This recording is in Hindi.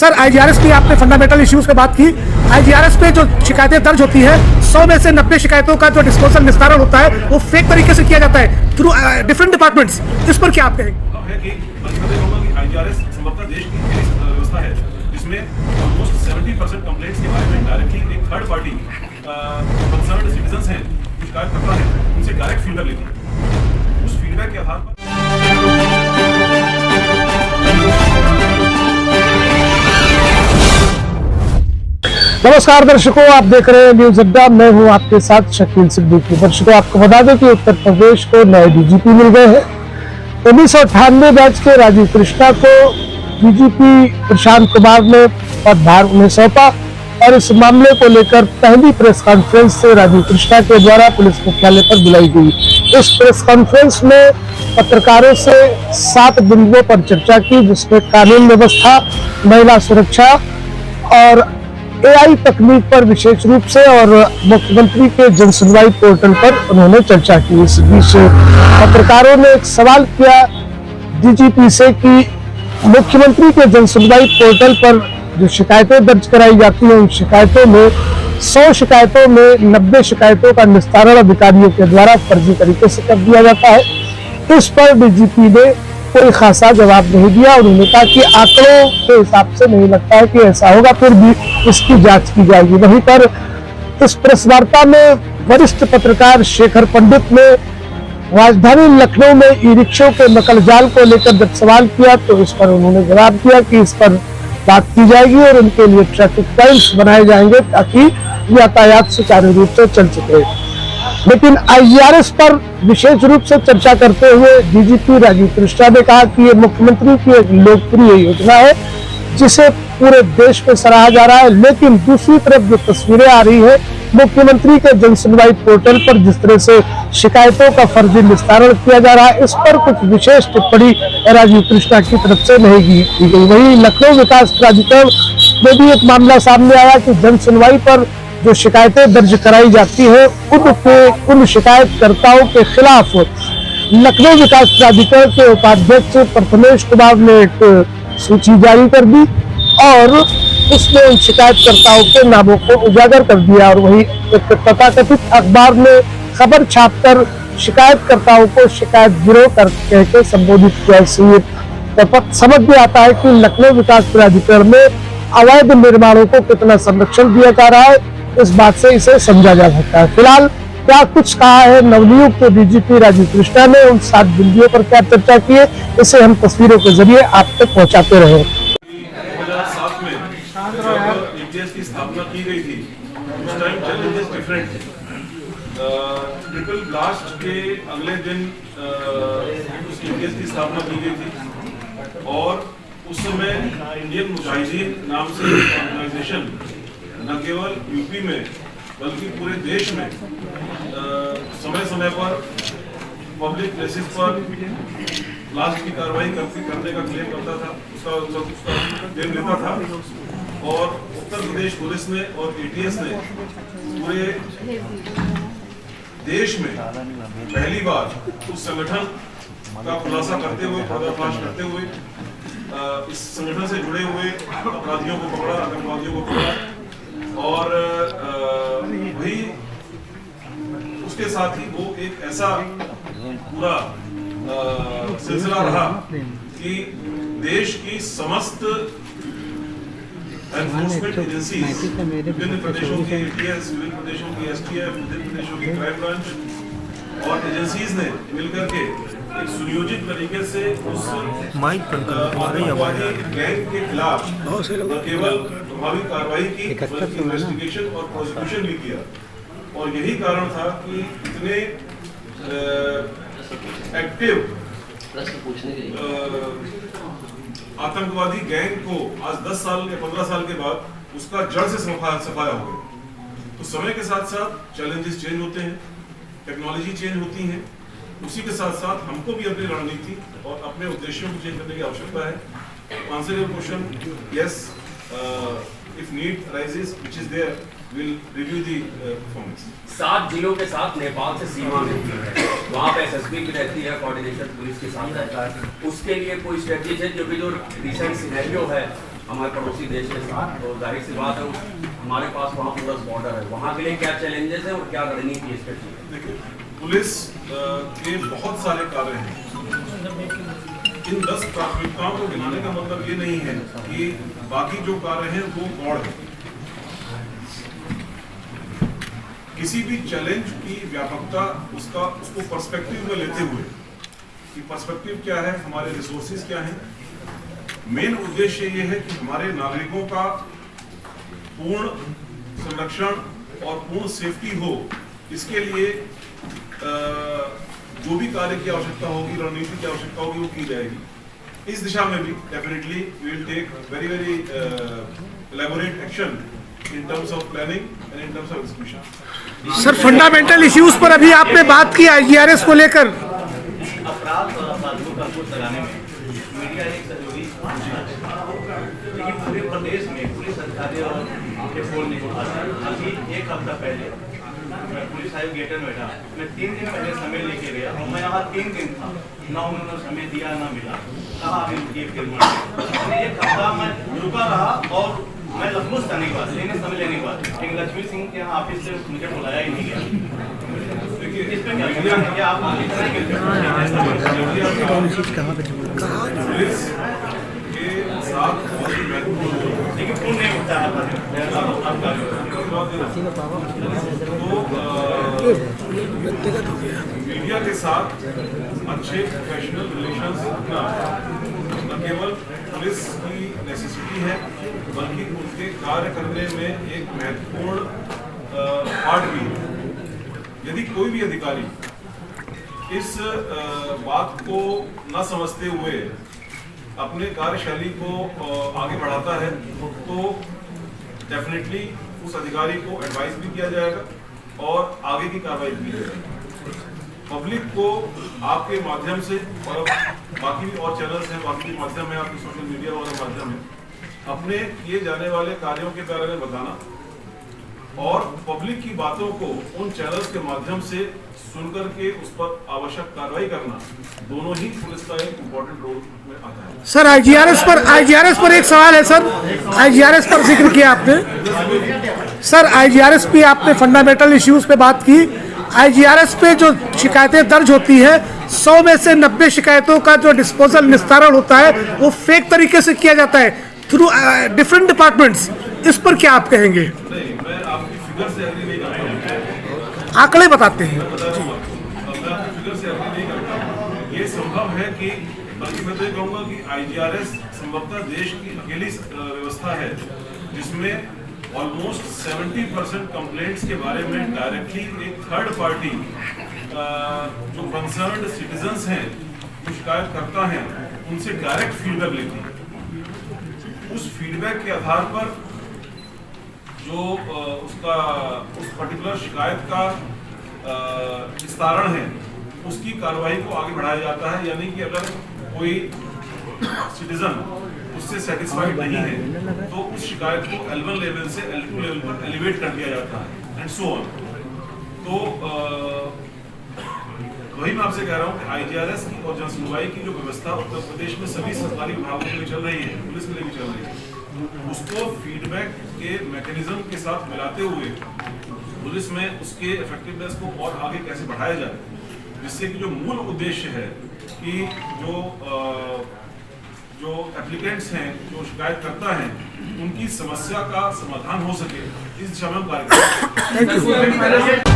सर आईजीआरएस की आपने फंडामेंटल इश्यूज पे बात की। आईजीआरएस पे जो शिकायतें दर्ज होती है 100 में से 90 शिकायतों का जो डिस्पोजल निस्तारण होता है वो फेक तरीके से किया जाता है थ्रू डिफरेंट डिपार्टमेंट्स। इस पर क्या आप कहेंगे? आईजीआरएस संभवतः देश की पहली व्यवस्था है जिसमें ऑलमोस्ट 70% कंप्लेंट्स के बारे में डायरेक्टली एक थर्ड पार्टी कंसर्न्ड सिटीजंस हैं, शिकायत करता है, उनसे डायरेक्ट फीडबैक लेती है। उस फीडबैक के आधार पर नमस्कार दर्शकों, आप देख रहे हैं न्यूज अड्डा। मैं हूं आपके साथ शकील सिद्दीकी। दर्शकों, आपको बता दें कि उत्तर प्रदेश को नए डीजीपी मिल गए हैं। 1998 बैच के राजीव कृष्णा को डीजीपी प्रशांत कुमार ने पदभार उन्हें सौंपा और इस मामले को लेकर पहली प्रेस कॉन्फ्रेंस से राजीव कृष्णा के द्वारा पुलिस मुख्यालय पर बुलाई गई। इस प्रेस कॉन्फ्रेंस में पत्रकारों से 7 बिंदुओं पर चर्चा की, जिसमें कानून व्यवस्था, महिला सुरक्षा और एआई तकनीक पर विशेष रूप से और मुख्यमंत्री के जन सुनवाई पोर्टल पर उन्होंने चर्चा की। इस बीच पत्रकारों ने एक सवाल किया डीजीपी से कि मुख्यमंत्री के जन सुनवाई पोर्टल पर जो शिकायतें दर्ज कराई जाती हैं, उन शिकायतों में 100 शिकायतों में 90 शिकायतों का निस्तारण अधिकारियों के द्वारा फर्जी तरीके से कर दिया जाता है। इस पर डीजीपी ने कोई खासा जवाब नहीं दिया। उन्होंने कहा कि आंकड़ों के हिसाब से नहीं लगता है कि ऐसा होगा, फिर भी इसकी जांच की जाएगी। वहीं पर इस प्रेस वार्ता में वरिष्ठ पत्रकार शेखर पंडित ने राजधानी लखनऊ में ई रिक्शों के नकल जाल को लेकर जब सवाल किया तो इस पर उन्होंने जवाब दिया कि इस पर बात की जाएगी और उनके लिए ट्रैफिक पॉइंट्स बनाए जाएंगे ताकि यातायात सुचारू रूप से चल सके। लेकिन आईजीआरएस पर विशेष रूप से चर्चा करते हुए डीजीपी राजीव कृष्णा ने कहा कि ये मुख्यमंत्री की एक लोकप्रिय योजना है जिसे पूरे देश में सराहा जा रहा है। लेकिन दूसरी तरफ जो तस्वीरें आ रही है मुख्यमंत्री के जन सुनवाई पोर्टल पर जिस तरह से शिकायतों का फर्जी निस्तारण किया जा रहा है, इस पर कुछ विशेष टिप्पणी राजीव कृष्णा की तरफ से नहीं की गई। वहीं लखनऊ विकास प्राधिकरण में भी एक मामला सामने आया कि जन सुनवाई पर जो शिकायतें दर्ज कराई जाती है उन शिकायतकर्ताओं के खिलाफ लखनऊ विकास प्राधिकरण के उपाध्यक्ष प्रथमेश कुमार ने एक सूची जारी कर दी और उसमें उन शिकायतकर्ताओं के नामों को उजागर कर दिया। और वही एक तथाकथित अखबार में खबर छापकर शिकायतकर्ताओं को शिकायत गिरोह करके संबोधित किया। इससे समझ में आता है कि लखनऊ विकास प्राधिकरण में अवैध निर्माणों को कितना संरक्षण दिया जा रहा है। इस बात से इसे समझा जा सकता है। फिलहाल क्या कुछ कहा है नवनियुक्त डीजीपी राजीव कृष्णा ने, उन 7 बिंदुओं पर क्या चर्चा की है, इसे हम तस्वीरों के जरिए आप तक पहुंचाते रहे। 2007 में एटीएस की स्थापना की गई थी, उस टाइम चैलेंजेस डिफरेंट थे। ट्रिपल ब्लास्ट के अगले दिन उस एटीएस की स्थापना की गई थी और उस समय इंडियन मुजाहिदीन नाम से ऑर्गेनाइजेशन न केवल यूपी में बल्कि पूरे देश में समय समय पर पब्लिक प्लेसेस पर ब्लास्ट की कार्रवाई करने का क्लेम करता था, उसका क्लेम लेता था। और उत्तर प्रदेश पुलिस ने और एटीएस ने पूरे देश में पहली बार उस संगठन का खुलासा करते हुए, पर्दाफाश करते हुए इस संगठन से जुड़े हुए अपराधियों को पकड़ा, आतंकवादियों को पकड़ा। और वही उसके साथ ही वो एक ऐसा पूरा सिलसिला रहा कि देश की समस्त एनफोर्समेंट एजेंसीज, विभिन्न प्रदेशों की एटीएस, विभिन्न प्रदेशों की एसटीएफ, विभिन्न प्रदेशों की क्राइम ब्रांच और एजेंसीज ने मिलकर के एक सुनियोजित तरीके से उस गैंग के खिलाफ न केवल प्रभावी कार्रवाई की बल्कि इन्वेस्टिगेशन और प्रोसिक्यूशन भी किया। और यही कारण था कि इतने एक्टिव आतंकवादी गैंग को आज 10 साल या 15 साल के बाद उसका जड़ से सफाया हो गया। तो समय के साथ साथ चैलेंजेस चेंज होते हैं, टेक्नोलॉजी चेंज होती है, उसी के साथ साथ हमको भी अपनी रणनीति और अपने उद्देश्यों को चेंज करने की आवश्यकता है। Answer your question, yes, if need arises which is there, will review the performance. 7 जिलों के साथ नेपाल से सीमा मिलती है, वहाँ पे एसएसबी भी रहती है, कोऑर्डिनेशन पुलिस के साथ रहता है। उसके लिए कोई स्ट्रेटजी है? जो भी जो रिसेंट सिनेरियो है हमारे पड़ोसी देश के साथ, तो जाहिर सी बात है हमारे पास वहाँ पूरा बॉर्डर है, वहाँ के लिए क्या चैलेंजेस हैं और क्या रणनीति है इसके लिए? देखिए, पुलिस के बहुत सारे कार्य हैं। इन 10 प्राथमिकताओं को गिनाने का मतलब ये नहीं है कि बाकी जो कार्य हैं वो गौड़ है। किसी भी चैलेंज की व्यापकता उसको पर्सपेक्टिव में लेते हुए कि पर्सपेक्टिव क्या है, हमारे रिसोर्सेज क्या हैं, मेन उद्देश्य ये है कि हमारे नागरिकों का पूर्ण संरक्षण और पूर्ण सेफ्टी हो। इसके लिए जो भी कार्य की आवश्यकता होगी, रणनीति की आवश्यकता होगी, वो की जाएगी। इस दिशा में भी definitely we will take very elaborate action in terms of planning and in terms of execution. Sir, fundamental issues पर अभी आपने बात की IGRS को लेकर। अपराध और अपराधियों का अंकुश लगाने में मीडिया एक सहयोगी, लेकिन पूरे प्रदेश में पुलिस अधिकारी और उनके फोन नहीं उठाते। अभी 1 हफ्ता पहले मैं पुलिस आयुक्त गेटर बैठा, मैं 3 दिन पहले समय लेके गया और मैं यहाँ 3 दिन था, ना उन्होंने समय दिया ना मिला, कहा अभी उनकी फिर 1 हफ्ता मैं रुका रहा और मैं लखनऊ से आने के बाद समय लेने के बाद लेकिन लक्ष्मी सिंह के यहाँ ऑफिस से मुझे बुलाया ही नहीं गया। इस पे क्या आप पुलिस के साथ लेकिन फोन नहीं उठता मीडिया के साथ अच्छे प्रोफेशनल रिलेशंस रखना न केवल पुलिस की नेसेसिटी है, बल्कि उनके कार्य करने में एक महत्वपूर्ण पार्ट भी है। यदि कोई भी अधिकारी इस बात को न समझते हुए अपने कार्यशैली को आगे बढ़ाता है तो डेफिनेटली उस अधिकारी को एडवाइस भी किया जाएगा और आगे की कार्रवाई भी की जाएगी। पब्लिक को आपके माध्यम से और बाकी भी और चैनल्स हैं, बाकी के माध्यम है, आपके सोशल मीडिया वाला माध्यम है, अपने किए जाने वाले कार्यों के बारे में बताना और पब्लिक की बातों को उन चैनल्स के माध्यम से सुनकर के उस पर आवश्यक कार्रवाई करना, दोनों ही पुलिस का एक इम्पोर्टेंट रोल में आता है। सर, IGRS पर एक सवाल है सर। IGRS पर जिक्र किया आपने सर, IGRS पे आपने फंडामेंटल इश्यूज पे बात की। IGRS पे जो शिकायतें दर्ज होती है, 100 में से 90 शिकायतों का जो डिस्पोजल निस्तारण होता है वो फेक तरीके से किया जाता है थ्रू डिफरेंट डिपार्टमेंट्स। इस पर क्या आप कहेंगे? नहीं, मैं आपकी फिगर से एग्री नहीं करता हूँ। आंकड़े बताते हैं। मैं आपकी फिगर से एग्री नहीं करता हूँ। ये संभव है कि, बल्कि मैं तो ये कहूँगा कि IGRS संभवतः देश की अकेली व्यवस्था है जिसमें ऑलमोस्ट 70% कंप्लेंट्स के बारे में डायरेक्टली एक थर्ड पार्टी जो कंसर्न्ड सिटीजन्स हैं, जो शिकायत करता है, उनसे डायरेक्ट फीडबैक लेती है। उस फीडबैक के आधार पर जो उस पर्टिकुलर शिकायत का विस्तारण है, उसकी कार्रवाई को आगे बढ़ाया जाता है। यानी कि अगर कोई सिटीजन उससे सेटिस्फाइड नहीं है तो उस शिकायत को L1 लेवल से L2 लेवल पर एलिवेट कर दिया जाता है एंड सो ऑन। तो वही मैं आपसे कह रहा हूँ कि IGRS की और जनसुनवाई की जो व्यवस्था उत्तर प्रदेश में सभी सरकारी विभागों के लिए चल रही है, पुलिस के लिए भी चल रही है, उसको फीडबैक के मैकेनिज्म के साथ मिलाते हुए पुलिस में उसके इफेक्टिवनेस को और आगे कैसे बढ़ाया जाए, जिससे कि जो मूल उद्देश्य है कि जो एप्लीकेंट्स हैं, जो शिकायत करता है, उनकी समस्या का समाधान हो सके, इस दिशा में हम कार्य करते हैं।